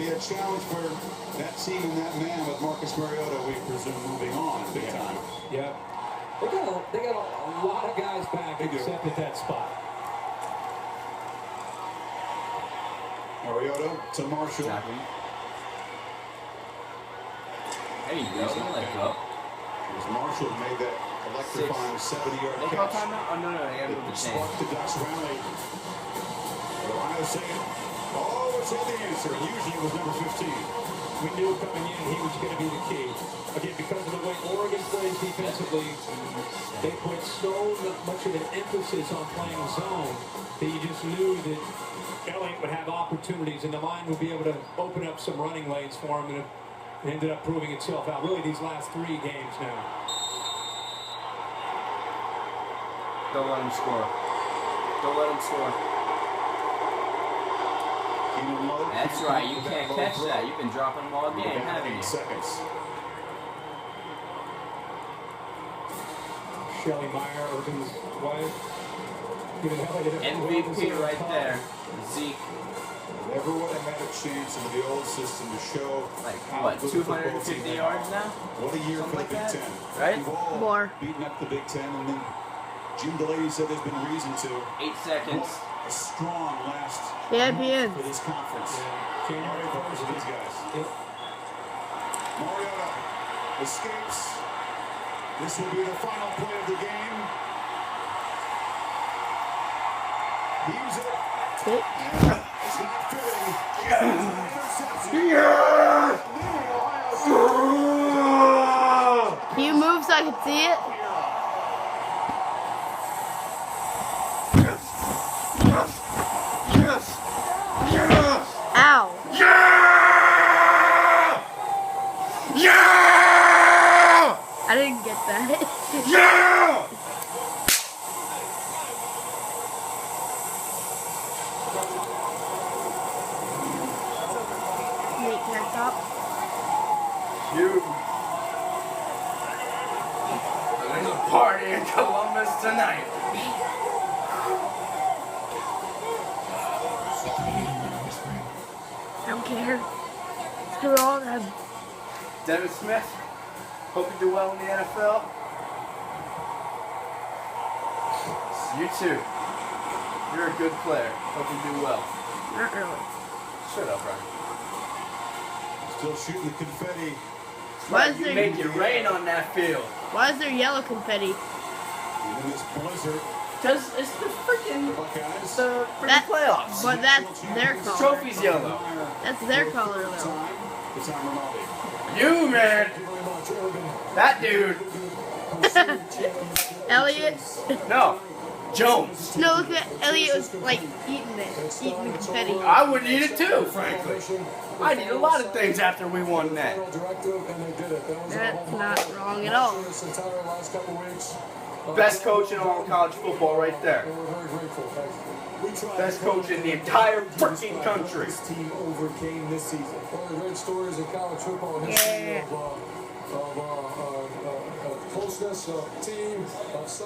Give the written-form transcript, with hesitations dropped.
be a challenge for that team and that man with Marcus Mariota, we presume, moving on big time. Yeah. They got a lot of guys back except at that spot. Mariota to Marshall. There you go. Let go. As Marshall made that electrifying 70-yard They catch. call timeout? Oh, no, they got to move the chain. Spark to Ducks rally. Ohio State. Oh, it's the answer. Usually it was number 15. We knew coming in he was going to be the key. Again, because of the way Oregon plays defensively, they put so much of an emphasis on playing zone that you just knew that Elliott would have opportunities and the line would be able to open up some running lanes for him, and it ended up proving itself out really these last 3 games now. Don't let him score. Don't let him score. That's right. You can't catch that. You've been dropping them all game, haven't you? Seconds. Shelly Meyer, Urban's wife. MVP right there. Zeke. Never would have had a chance in the old system to show Like, how what, good the 250 football team yards are. now? What a year Something for the like Big that? Ten. Right? We've all More. beaten up the Big Ten, and then Jim Delaney said there's been reason to. 8 seconds. A strong last Champions. month for this conference. January 1st for these guys. Mariota escapes. This will be the final play of the game. Heaves it. And it's not fitting. Can you move so I can see it? Ow. I didn't get that. Wait, can I stop? Huge. There's a party in Columbus tonight. I don't care. Screw all of them. Devin Smith, hope you do well in the NFL. You too. You're a good player. Hope you do well. Not really. Shut up, Ryan. Still shooting the confetti. Why is You there make it rain on that field. Why is there yellow confetti? Even this blizzard. Because it's the freaking Buckeyes. That- playoffs. But that's their The color. trophy's yellow. That's their color though. It's on Rinaldi. You, man. That dude. Elliot. No. Jones. No, look at Elliot was like eating the confetti. I would eat it too, frankly. I'd eat a lot of things after we won that. That's not wrong at all. Best coach in all of college football right there. Best coach in the entire freaking country. This team overcame this season. One of the great stories in college football history Yeah. of closeness, of team, of